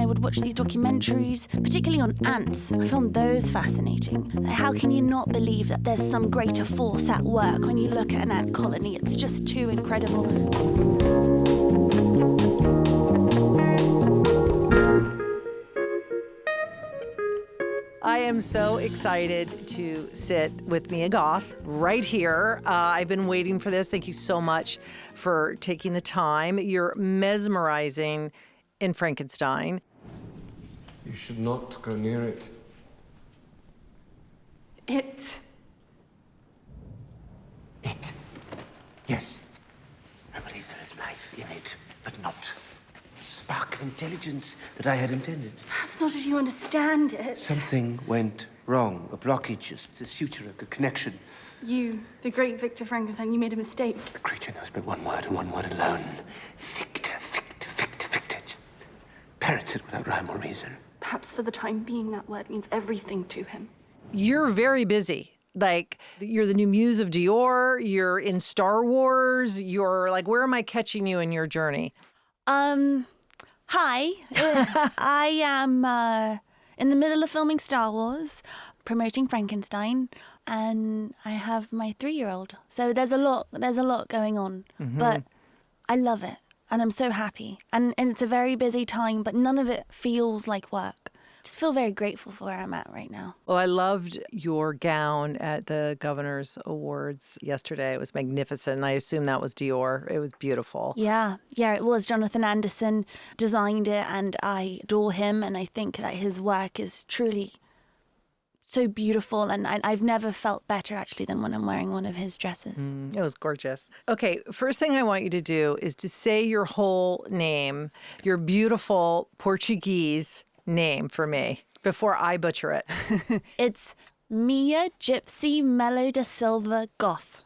I would watch these documentaries, particularly on ants. I found those fascinating. How can you not believe that there's some greater force at work when you look at an ant colony? It's just too incredible. I am so excited to sit with Mia Goth right here. I've been waiting for this. Thank you so much for taking the time. You're mesmerizing in Frankenstein. You should not go near it. It. Yes. I believe there is life in it, but not the spark of intelligence that I had intended. Perhaps not as you understand it. Something went wrong. A blockage, a suture, a connection. You, the great Victor Frankenstein, you made a mistake. The creature knows but one word and one word alone. Victor, Victor, Victor, Victor. Just parrots it without rhyme or reason. Perhaps for the time being, that word means everything to him. You're very busy. Like, you're the new muse of Dior, you're in Star Wars, you're like, where am I catching you in your journey? Hi. I am in the middle of filming Star Wars, promoting Frankenstein, and I have my 3-year-old. So there's a lot going on, but I love it, and I'm so happy. And it's a very busy time, but none of it feels like work. Just feel very grateful for where I'm at right now. Well, I loved your gown at the Governor's Awards yesterday. It was magnificent. I assume that was Dior. It was beautiful. Yeah, it was. Jonathan Anderson designed it, and I adore him, and I think that his work is truly so beautiful, and I've never felt better, actually, than when I'm wearing one of his dresses. It was gorgeous. Okay, first thing I want you to do is to say your whole name, your beautiful Portuguese name for me before I butcher it. It's Mia Gypsy Melo da Silva Goth.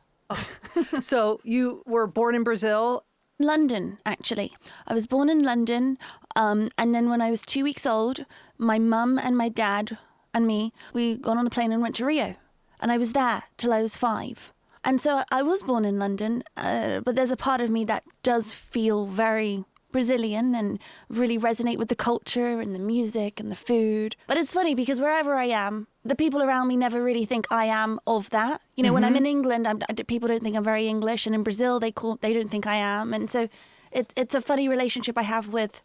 So you were born in Brazil? London, actually. I was born in London, and then when I was 2 weeks old, my mum and my dad and me, we got on a plane and went to Rio. And I was there till I was 5. And so I was born in London, but there's a part of me that does feel very Brazilian and really resonate with the culture and the music and the food. But it's funny because wherever I am, the people around me never really think I am of that. You know, when I'm in England, people don't think I'm very English, and in Brazil, they don't think I am. And so it's a funny relationship I have with,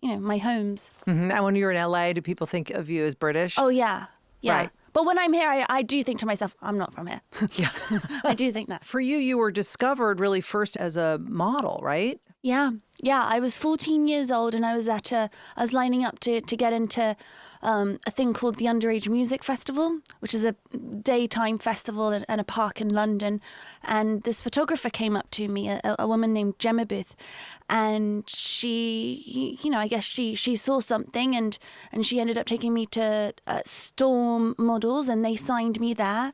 my homes. And when you're in LA, do people think of you as British? Oh, yeah. Right. But when I'm here, I do think to myself, I'm not from here. Yeah. I do think that. For you, you were discovered really first as a model, right? Yeah. I was 14 years old, and I was lining up to get into a thing called the Underage Music Festival, which is a daytime festival in a park in London. And this photographer came up to me, a woman named Gemma Booth, and she, I guess she saw something, and she ended up taking me to Storm Models, and they signed me there.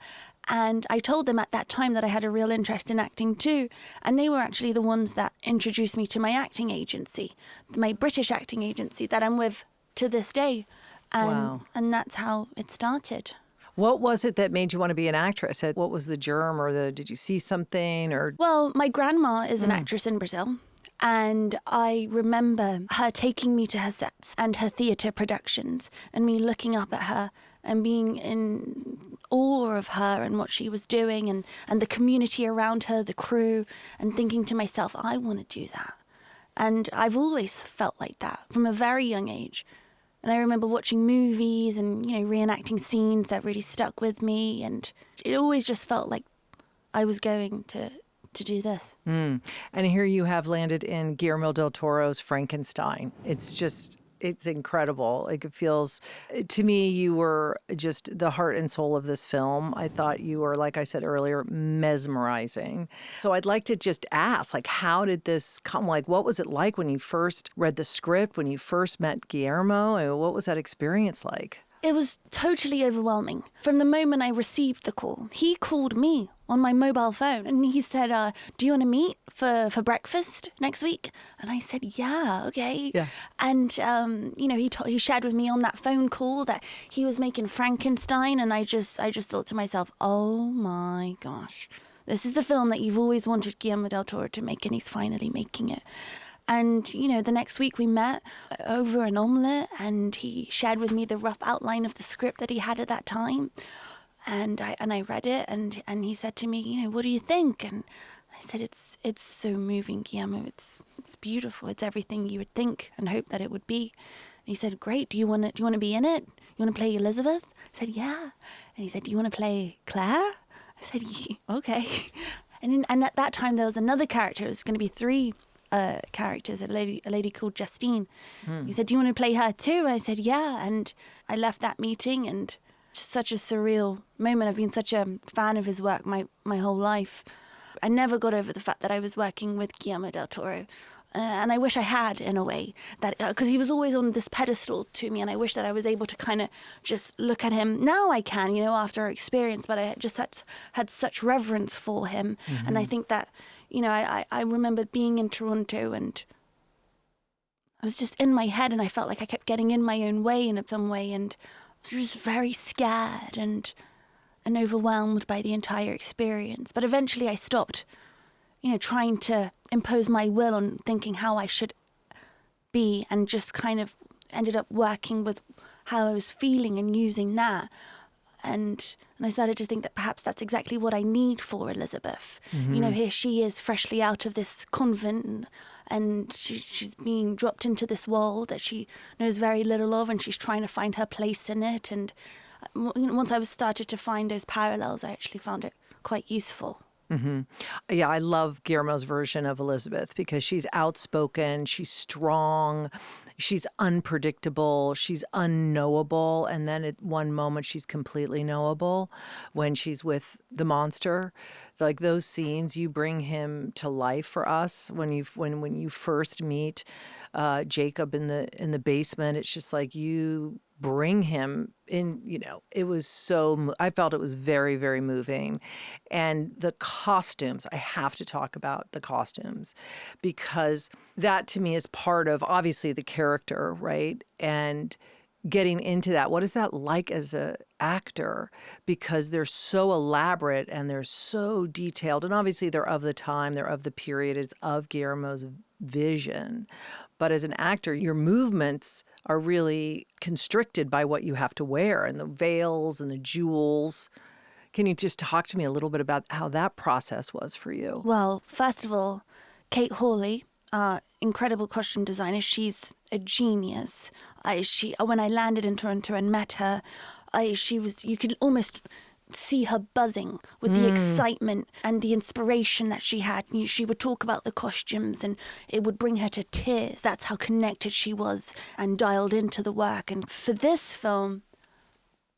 And I told them at that time that I had a real interest in acting too. And they were actually the ones that introduced me to my acting agency, my British acting agency that I'm with to this day. And that's how it started. What was it that made you want to be an actress? What was the germ, or did you see something? Or Well, my grandma is an actress in Brazil. And I remember her taking me to her sets and her theatre productions, and me looking up at her and being in awe of her and what she was doing, and the community around her, the crew, and thinking to myself, I want to do that. And I've always felt like that from a very young age. And I remember watching movies and, reenacting scenes that really stuck with me. And it always just felt like I was going to do this. And here you have landed in Guillermo del Toro's Frankenstein. It's incredible. Like, it feels, to me, you were just the heart and soul of this film. I thought you were, like I said earlier, mesmerizing. So I'd like to just ask, how did this come? What was it like when you first read the script, when you first met Guillermo? I mean, what was that experience like? It was totally overwhelming. From the moment I received the call, he called me on my mobile phone and he said, do you want to meet for breakfast next week? And I said, yeah, okay. Yeah. And, he shared with me on that phone call that he was making Frankenstein. And I just thought to myself, oh my gosh, this is the film that you've always wanted Guillermo del Toro to make, and he's finally making it. And, you know, the next week we met over an omelette, and he shared with me the rough outline of the script that he had at that time. And I read it, and he said to me, you know, what do you think? And I said, it's so moving, Guillermo. It's beautiful. It's everything you would think and hope that it would be. And he said, great. Do you want to be in it? You want to play Elizabeth? I said, yeah. And he said, do you want to play Claire? I said, yeah, okay. And at that time, there was another character. It was going to be 3 characters, a lady called Justine. He said, do you want to play her too? I said, yeah. And I left that meeting, and just such a surreal moment. I've been such a fan of his work my whole life. I never got over the fact that I was working with Guillermo del Toro. And I wish I had, in a way, that because he was always on this pedestal to me, and I wish that I was able to kind of just look at him. Now I can, you know, after our experience, but I just had such reverence for him. And I think that, you know, I remember being in Toronto, and I was just in my head, and I felt like I kept getting in my own way in some way, and I was just very scared and overwhelmed by the entire experience. But eventually I stopped, you know, trying to impose my will on thinking how I should be, and just kind of ended up working with how I was feeling and using that. And I started to think that perhaps that's exactly what I need for Elizabeth. You know, here she is freshly out of this convent, and she's being dropped into this world that she knows very little of, and she's trying to find her place in it. And once I started to find those parallels, I actually found it quite useful. Yeah, I love Guillermo's version of Elizabeth because she's outspoken, she's strong, she's unpredictable, she's unknowable, and then at one moment she's completely knowable when she's with the monster. Like those scenes, you bring him to life for us when you first meet Jacob in the basement. It's just like you bring him in, you know. It was I felt it was very, very moving. And the costumes, I have to talk about the costumes, because that to me is part of obviously the character, right? And getting into that, what is that like as an actor? Because they're so elaborate and they're so detailed, and obviously they're of the time, they're of the period, it's of Guillermo's vision. But as an actor, your movements are really constricted by what you have to wear, and the veils and the jewels. Can you just talk to me a little bit about how that process was for you? Well, first of all, Kate Hawley, incredible costume designer. She's a genius. When I landed in Toronto and met her, you could almost see her buzzing with the excitement and the inspiration that she had. She would talk about the costumes, and it would bring her to tears. That's how connected she was and dialed into the work. And for this film,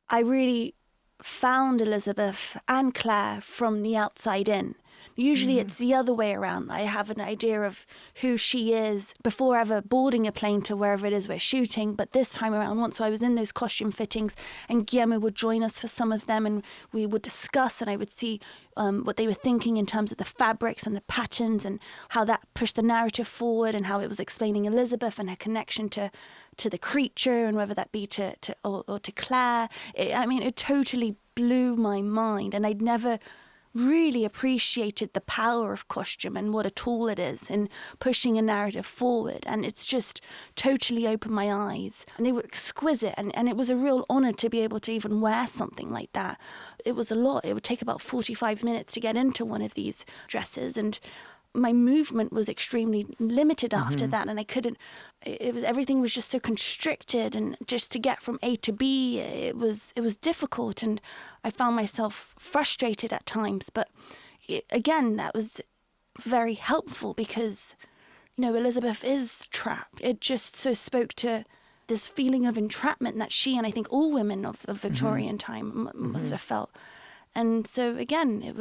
I really found Elizabeth and Claire from the outside in. Usually it's the other way around. I have an idea of who she is before ever boarding a plane to wherever it is we're shooting. But this time around, once I was in those costume fittings, and Guillermo would join us for some of them, and we would discuss, and I would see what they were thinking in terms of the fabrics and the patterns, and how that pushed the narrative forward, and how it was explaining Elizabeth and her connection to the creature, and whether that be to Claire. It totally blew my mind, and I'd never really appreciated the power of costume and what a tool it is in pushing a narrative forward. And it's just totally opened my eyes. And they were exquisite. And it was a real honor to be able to even wear something like that. It was a lot. It would take about 45 minutes to get into one of these dresses. And my movement was extremely limited after that, and I couldn't. Everything was just so constricted, and just to get from A to B, it was difficult, and I found myself frustrated at times. But again, that was very helpful because, you know, Elizabeth is trapped. It just so spoke to this feeling of entrapment that she, and I think all women of Victorian time must have felt. And so again,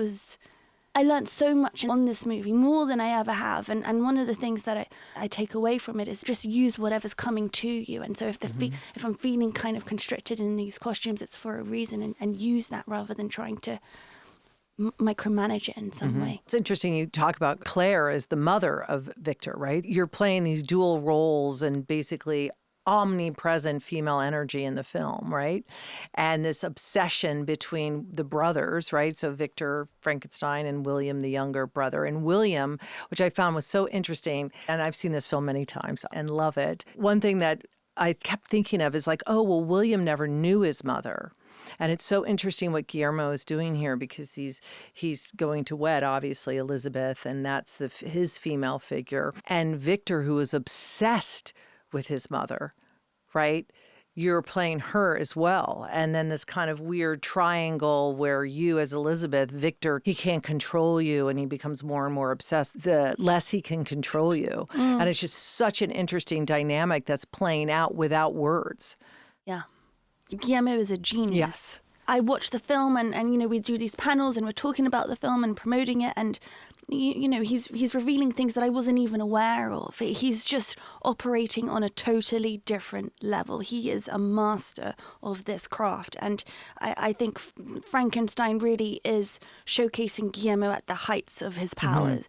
I learned so much on this movie, more than I ever have. And one of the things that I take away from it is just use whatever's coming to you. And so if I'm feeling kind of constricted in these costumes, it's for a reason, and use that rather than trying to micromanage it in some way. It's interesting you talk about Claire as the mother of Victor, right? You're playing these dual roles and basically omnipresent female energy in the film, right? And this obsession between the brothers, right? So Victor Frankenstein and William, the younger brother. And William, which I found was so interesting, and I've seen this film many times and love it. One thing that I kept thinking of is like, oh, well, William never knew his mother. And it's so interesting what Guillermo is doing here, because he's going to wed, obviously, Elizabeth, and that's his female figure. And Victor, who is obsessed with his mother, right? You're playing her as well. And then this kind of weird triangle where you, as Elizabeth, Victor, he can't control you and he becomes more and more obsessed the less he can control you. And it's just such an interesting dynamic that's playing out without words. Yeah. Guillermo is a genius. Yes. I watch the film and we do these panels and we're talking about the film and promoting it, and he's revealing things that I wasn't even aware of. He's just operating on a totally different level. He is a master of this craft, and I think Frankenstein really is showcasing Guillermo at the heights of his powers.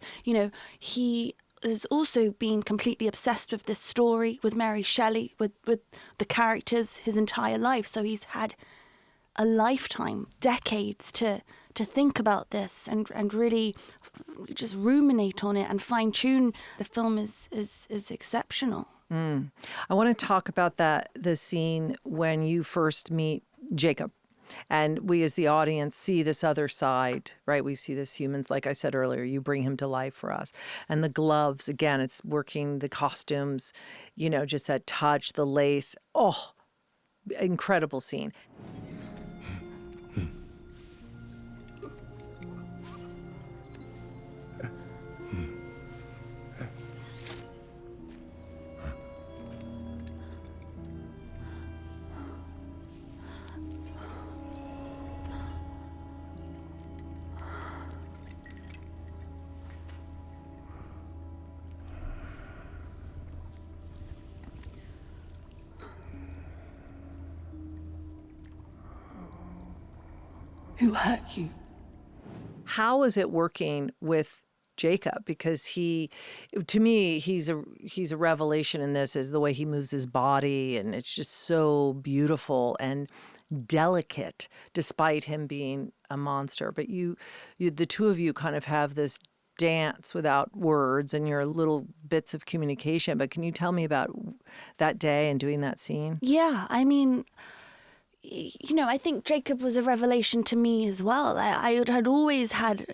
He has also been completely obsessed with this story, with Mary Shelley, with the characters his entire life. So he's had a lifetime, decades to think about this and really just ruminate on it and fine tune. The film is exceptional. I want to talk about the scene when you first meet Jacob. And we as the audience see this other side, right? We see this humans, like I said earlier, you bring him to life for us. And the gloves, again, it's working the costumes, just that touch, the lace. Oh, incredible scene. Who hurt you? How is it working with Jacob? Because to me, he's a revelation in this, is the way he moves his body, and it's just so beautiful and delicate, despite him being a monster. But you the two of you kind of have this dance without words and your little bits of communication. But can you tell me about that day and doing that scene? Yeah, I mean, I think Jacob was a revelation to me as well. I had always had,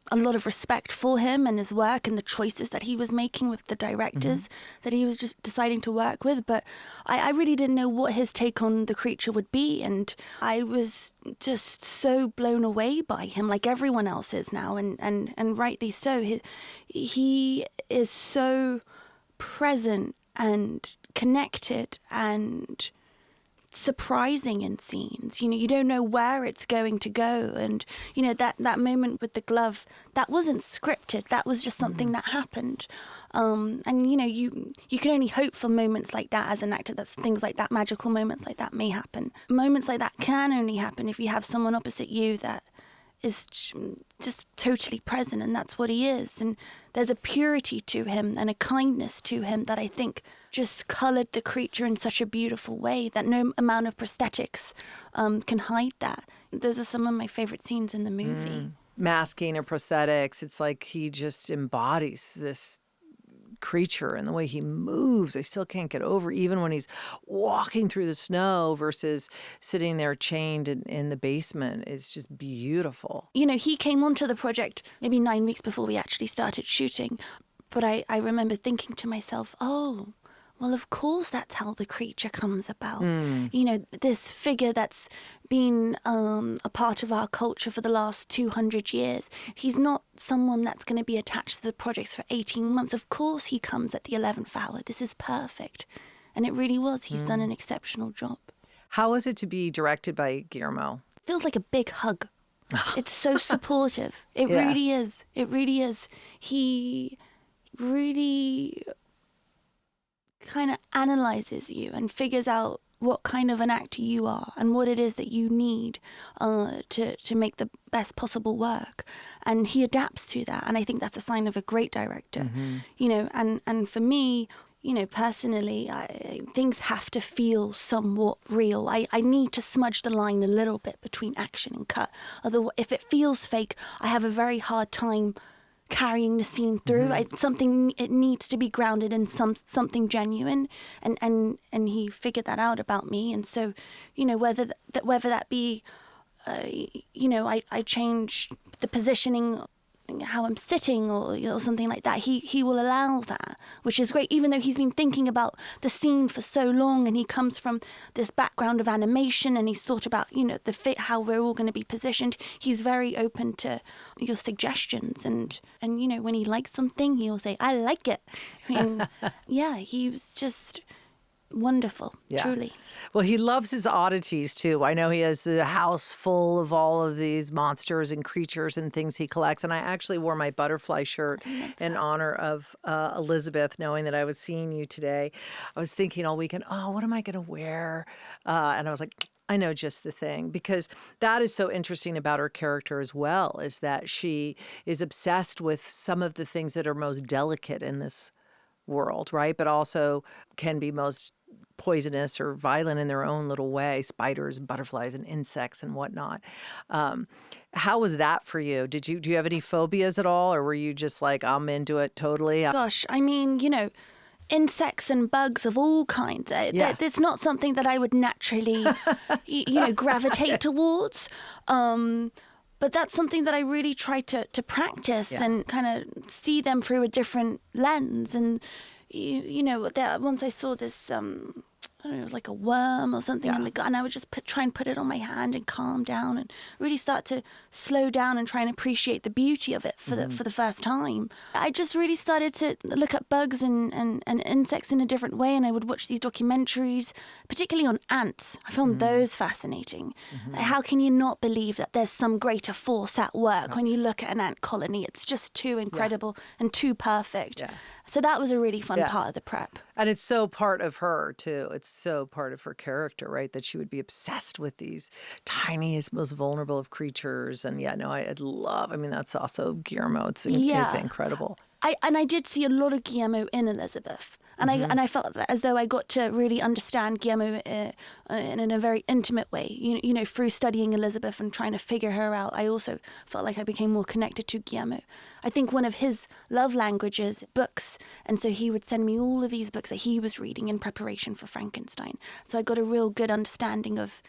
a lot of respect for him and his work and the choices that he was making with the directors that he was just deciding to work with. But I really didn't know what his take on the creature would be. And I was just so blown away by him, like everyone else is now. And rightly so. He is so present and connected and surprising in scenes. You don't know where it's going to go, and that moment with the glove, that wasn't scripted. That was just something that happened. And you can only hope for moments like that as an actor. That's things like that, magical moments like that may happen. Moments like that can only happen if you have someone opposite you that is just totally present, and that's what he is. And there's a purity to him and a kindness to him that I think just coloured the creature in such a beautiful way that no amount of prosthetics can hide that. Those are some of my favourite scenes in the movie. Masking or prosthetics, it's like he just embodies this creature and the way he moves. I still can't get over, even when he's walking through the snow versus sitting there chained in the basement. It's just beautiful. He came onto the project maybe 9 weeks before we actually started shooting. But I remember thinking to myself, oh, well, of course that's how the creature comes about. This figure that's been a part of our culture for the last 200 years. He's not someone that's going to be attached to the projects for 18 months. Of course he comes at the 11th hour. This is perfect. And it really was. He's done an exceptional job. How is it to be directed by Guillermo? Feels like a big hug. It's so supportive. It really is. It really is. He really kind of analyzes you and figures out what kind of an actor you are and what it is that you need to make the best possible work. And he adapts to that. And I think that's a sign of a great director. And for me, personally, things have to feel somewhat real. I need to smudge the line a little bit between action and cut. Otherwise, if it feels fake, I have a very hard time carrying the scene through. It needs to be grounded in something genuine, and he figured that out about me. And so, whether that be, I change the positioning, how I'm sitting or something like that, he will allow that, which is great, even though he's been thinking about the scene for so long, and he comes from this background of animation, and he's thought about, the fit, how we're all going to be positioned. He's very open to your suggestions, and when he likes something, he will say, I like it. I mean, yeah, he was just wonderful, truly. Well, he loves his oddities too. I know he has a house full of all of these monsters and creatures and things he collects. And I actually wore my butterfly shirt in honor of Elizabeth, knowing that I was seeing you today. I was thinking all weekend, oh, what am I going to wear? And I was like, I know just the thing, because that is so interesting about her character as well, is that she is obsessed with some of the things that are most delicate in this world, right? But also can be most poisonous or violent in their own little way, spiders and butterflies and insects and whatnot. How was that for you? Do you have any phobias at all, or were you just like, I'm into it totally? Gosh, I mean, insects and bugs of all kinds. It's not something that I would naturally, gravitate towards. But that's something that I really try to practice and kind of see them through a different lens. And, once I saw this, I don't know, it was like a worm or something in the gut, and I would just try and put it on my hand and calm down and really start to slow down and try and appreciate the beauty of it for the first time. I just really started to look at bugs and insects in a different way, and I would watch these documentaries, particularly on ants. I found those fascinating. How can you not believe that there's some greater force at work when you look at an ant colony? It's just too incredible and too perfect. So that was a really fun part of the prep. And it's so part of her, too. It's so part of her character, right? That she would be obsessed with these tiniest, most vulnerable of creatures. And that's also Guillermo. It's incredible. I did see a lot of Guillermo in Elizabeth. And I felt as though I got to really understand Guillermo in a very intimate way. Through studying Elizabeth and trying to figure her out, I also felt like I became more connected to Guillermo. I think one of his love languages, books, and so he would send me all of these books that he was reading in preparation for Frankenstein. So I got a real good understanding of,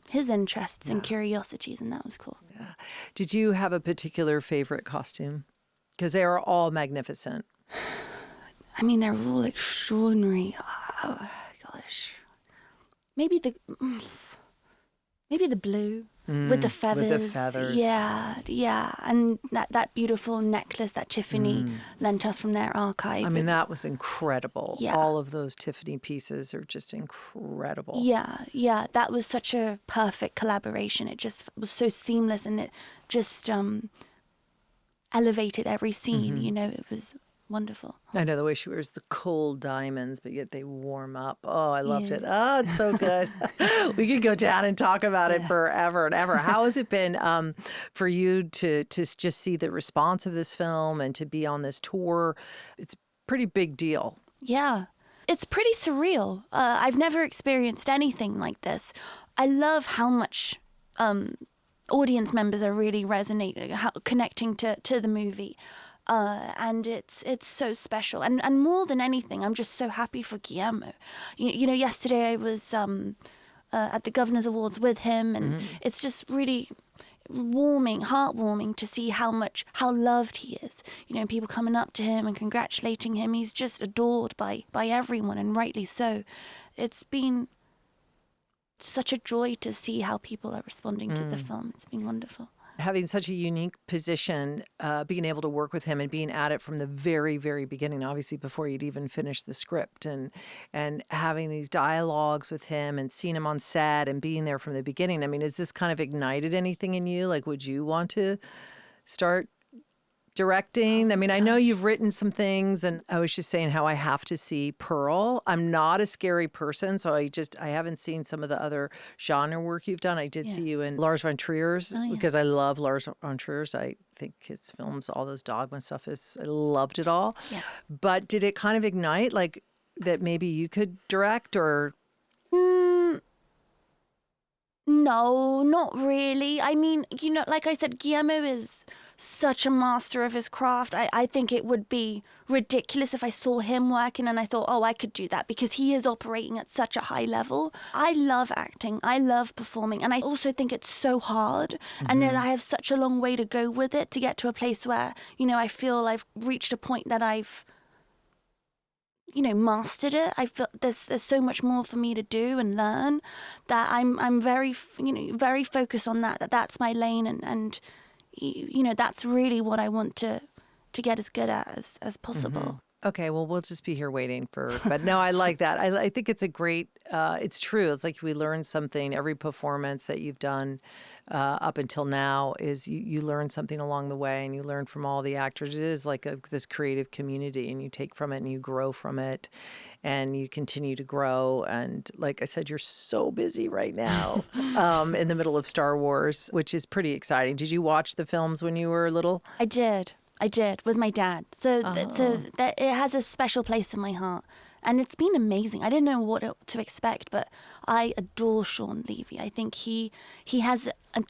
his interests and curiosities, and that was cool. Yeah. Did you have a particular favorite costume? Because they are all magnificent. I mean, they're all extraordinary. Oh, gosh. Maybe the blue with the feathers. With the feathers. Yeah. And that beautiful necklace that Tiffany lent us from their archive. I mean, that was incredible. Yeah. All of those Tiffany pieces are just incredible. Yeah. That was such a perfect collaboration. It just was so seamless, and it just elevated every scene. It was wonderful. I know the way she wears the cold diamonds, but yet they warm up. Oh, I loved it. Oh, it's so good. We could go down and talk about it forever and ever. How has it been for you to just see the response of this film and to be on this tour? It's a pretty big deal. Yeah. It's pretty surreal. I've never experienced anything like this. I love how much audience members are really resonating, connecting to the movie. And it's so special, and more than anything, I'm just so happy for Guillermo. Yesterday I was at the Governor's Awards with him, and it's just really heartwarming to see how loved he is. People coming up to him and congratulating him. He's just adored by everyone, and rightly so. It's been such a joy to see how people are responding to the film. It's been wonderful. Having such a unique position, being able to work with him and being at it from the very, very beginning, obviously before you'd even finished the script, and having these dialogues with him and seeing him on set and being there from the beginning. I mean, has this kind of ignited anything in you? Like, would you want to start directing? I mean, I know you've written some things, and I was just saying how I have to see Pearl. I'm not a scary person, so I haven't seen some of the other genre work you've done. I did see you in Lars von Trier's because I love Lars von Trier's. I think his films, all those Dogma stuff I loved it all. Yeah. But did it kind of ignite like that maybe you could direct or? No, not really. I mean, like I said, Guillermo is such a master of his craft. I think it would be ridiculous if I saw him working and I thought, oh, I could do that, because he is operating at such a high level. I love acting. I love performing. And I also think it's so hard. And then I have such a long way to go with it to get to a place where, I feel I've reached a point that I've mastered it. I feel there's so much more for me to do and learn, that I'm very very focused on that's my lane, and that's really what I want to get as good at as possible. Okay, well, we'll just be here waiting but no, I like that. I think it's a great, it's true. It's like we learn something. Every performance that you've done up until now is you learn something along the way, and you learn from all the actors. It is like this creative community, and you take from it and you grow from it, and you continue to grow. And like I said, you're so busy right now in the middle of Star Wars, which is pretty exciting. Did you watch the films when you were little? I did with my dad. So that it has a special place in my heart. And it's been amazing. I didn't know what to expect, but I adore Sean Levy. I think he has an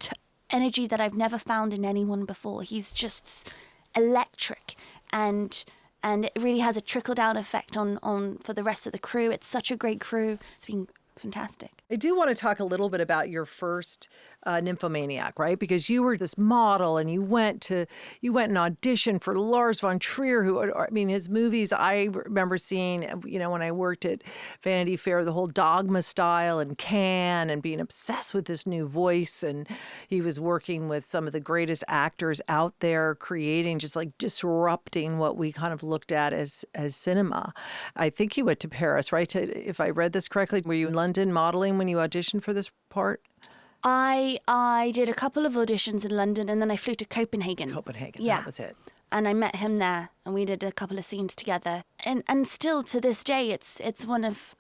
energy that I've never found in anyone before. He's just electric, and it really has a trickle-down effect on for the rest of the crew. It's such a great crew. It's been fantastic. I do want to talk a little bit about your first Nymphomaniac, right? Because you were this model, and you went and auditioned for Lars von Trier, his movies I remember seeing, when I worked at Vanity Fair, the whole Dogma style and Cannes, and being obsessed with this new voice. And he was working with some of the greatest actors out there, creating, just like disrupting what we kind of looked at as cinema. I think you went to Paris, right? If I read this correctly, were you in London modeling when you auditioned for this part? I did a couple of auditions in London, and then I flew to Copenhagen. Yeah. That was it. And I met him there, and we did a couple of scenes together. And still to this day, it's one of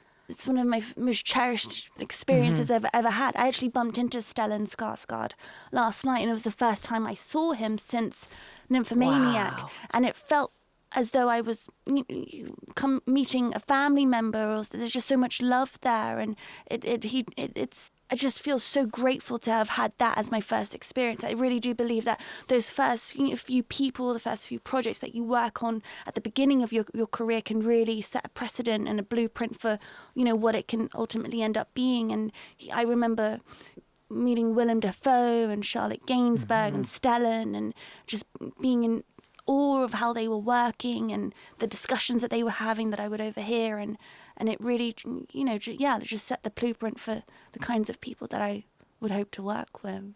my most cherished experiences I've ever had. I actually bumped into Stellan Skarsgård last night, and it was the first time I saw him since Nymphomaniac. Wow. And it felt as though I was meeting a family member. Or there's just so much love there, and I just feel so grateful to have had that as my first experience. I really do believe that those first few people, the first few projects that you work on at the beginning of your career can really set a precedent and a blueprint for, what it can ultimately end up being. And I remember meeting Willem Dafoe and Charlotte Gainsbourg and Stellan, and just being in awe of how they were working and the discussions that they were having that I would overhear, and it really, just set the blueprint for the kinds of people that I would hope to work with.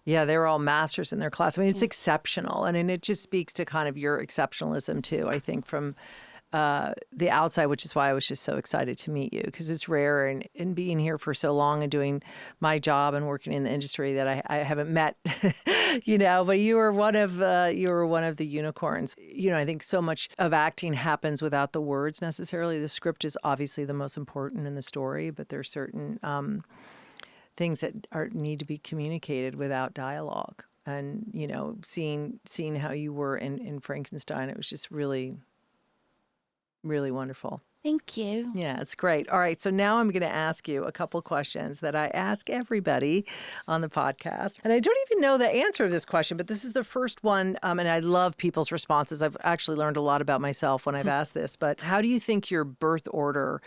Yeah, they were all masters in their class. I mean, it's exceptional. And it just speaks to kind of your exceptionalism, too, I think, from the outside, which is why I was just so excited to meet you, because it's rare. And being here for so long and doing my job and working in the industry that I haven't met, but you were one of the unicorns. I think so much of acting happens without the words necessarily. The script is obviously the most important in the story, but there's certain things that need to be communicated without dialogue. And, seeing how you were in Frankenstein, it was just really, really wonderful. Thank you. Yeah, it's great. All right, so now I'm going to ask you a couple questions that I ask everybody on the podcast. And I don't even know the answer to this question, but this is the first one, and I love people's responses. I've actually learned a lot about myself when I've asked this, but how do you think your birth order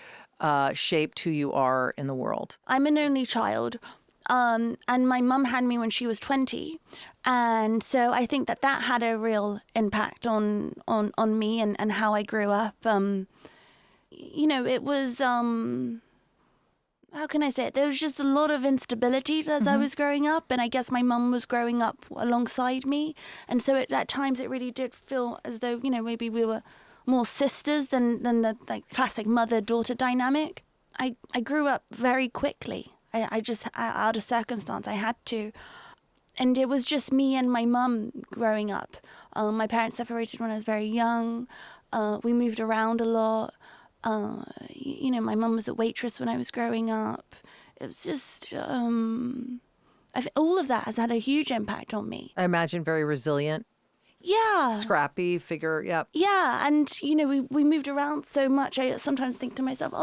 shaped who you are in the world? I'm an only child. And my mum had me when she was 20. And so I think that had a real impact on me and how I grew up. It was, how can I say it? There was just a lot of instability as I was growing up. And I guess my mum was growing up alongside me. And so at times it really did feel as though, maybe we were more sisters than the classic mother-daughter dynamic. I grew up very quickly. I just, out of circumstance, I had to. and it was just me and my mum growing up. My parents separated when I was very young. We moved around a lot. My mum was a waitress when I was growing up. It was just, all of that has had a huge impact on me. I imagine very resilient, Yeah. scrappy figure. Yep. Yeah, and we moved around so much. I sometimes think to myself,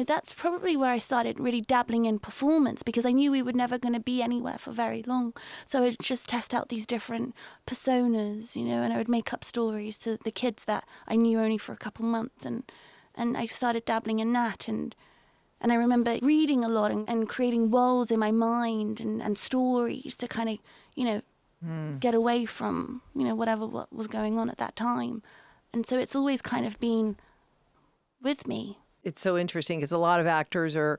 that's probably where I started really dabbling in performance, because I knew we were never going to be anywhere for very long. So I'd just test out these different personas, and I would make up stories to the kids that I knew only for a couple months, and I started dabbling in that, and I remember reading a lot and creating worlds in my mind and stories to kind of, get away from, what was going on at that time. And so it's always kind of been with me. It's so interesting because a lot of actors are,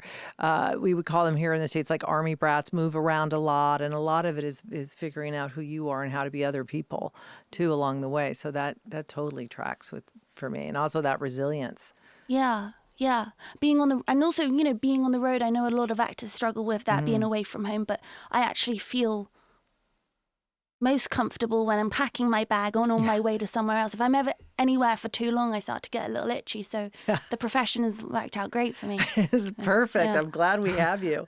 we would call them here in the States like army brats, move around a lot. And a lot of it is figuring out who you are and how to be other people too along the way. So that totally tracks for me. And also that resilience. Yeah. Being on the road, I know a lot of actors struggle with that, being away from home, but I actually feel most comfortable when I'm packing my bag on my way to somewhere else. If I'm ever anywhere for too long, I start to get a little itchy. So the profession has worked out great for me. It's perfect. Yeah. I'm glad we have you.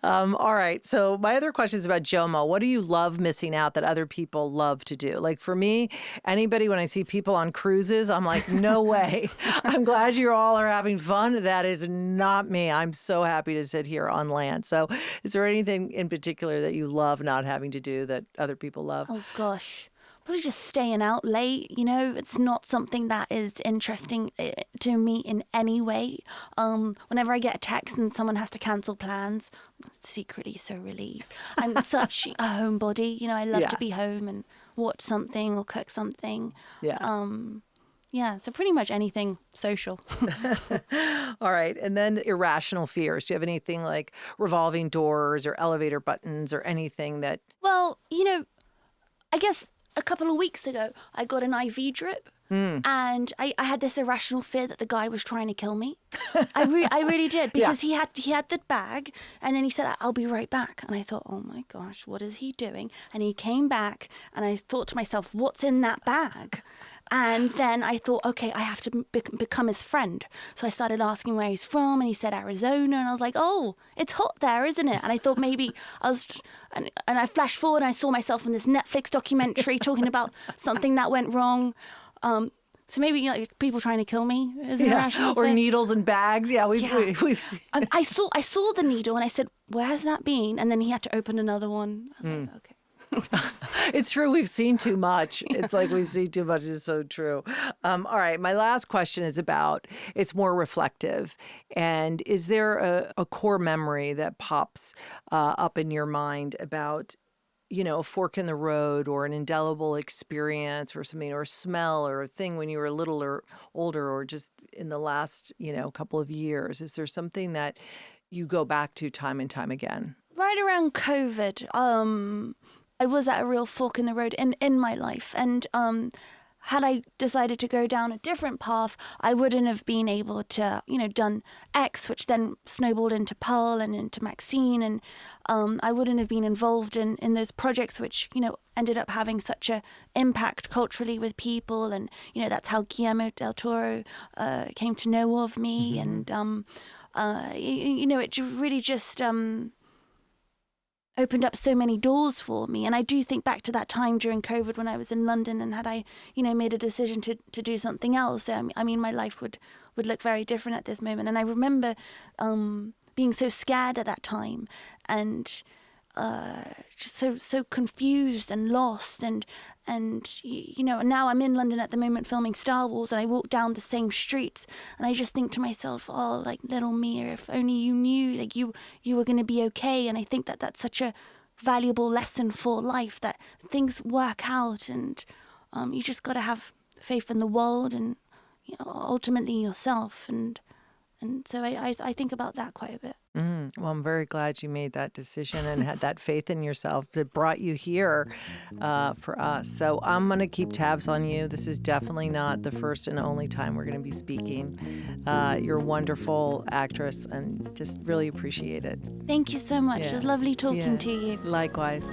All right. So my other question is about Jomo. What do you love missing out that other people love to do? Like for me, anybody, when I see people on cruises, I'm like, no way. I'm glad you all are having fun. That is not me. I'm so happy to sit here on land. So is there anything in particular that you love not having to do that other people love? Oh, gosh. Probably just staying out late, it's not something that is interesting to me in any way. Whenever I get a text and someone has to cancel plans, I'm secretly so relieved. I'm such a homebody, I love to be home and watch something or cook something. Yeah. So pretty much anything social. All right. And then irrational fears. Do you have anything like revolving doors or elevator buttons or anything that... Well, I guess a couple of weeks ago, I got an IV drip, and I had this irrational fear that the guy was trying to kill me. I really did, because he had the bag, and then he said, "I'll be right back." And I thought, oh my gosh, what is he doing? And he came back, and I thought to myself, what's in that bag? And then I thought, okay, I have to become his friend. So I started asking where he's from, and he said Arizona. And I was like, oh, it's hot there, isn't it? And I thought maybe and I flashed forward and I saw myself in this Netflix documentary talking about something that went wrong. So maybe people trying to kill me is an irrational or fear. Needles and bags. Yeah, we've seen. I saw the needle and I said, where has that been? And then he had to open another one. I was like, okay. It's true. We've seen too much. It's like we've seen too much. It's so true. All right. My last question is it's more reflective. And is there a core memory that pops up in your mind about, a fork in the road or an indelible experience or something, or a smell or a thing when you were little or older, or just in the last, couple of years? Is there something that you go back to time and time again? Right around COVID, I was at a real fork in the road in my life. And had I decided to go down a different path, I wouldn't have been able to, done X, which then snowballed into Pearl and into Maxine. And I wouldn't have been involved in those projects, which, ended up having such a impact culturally with people. And, that's how Guillermo del Toro came to know of me. And, it really just... opened up so many doors for me. And I do think back to that time during COVID when I was in London, and had I, made a decision to do something else, my life would look very different at this moment. And I remember being so scared at that time, and just so confused and lost, and now I'm in London at the moment filming Star Wars, and I walk down the same streets and I just think to myself, oh, like, little Mia, if only you knew, like, you were going to be okay. And I think that that's such a valuable lesson for life, that things work out, and you just got to have faith in the world and ultimately yourself. And so I think about that quite a bit. Well, I'm very glad you made that decision and had that faith in yourself that brought you here for us. So I'm going to keep tabs on you. This is definitely not the first and only time we're going to be speaking. You're a wonderful actress, and just really appreciate it. Thank you so much. Yeah. It was lovely talking Yeah. to you. Likewise.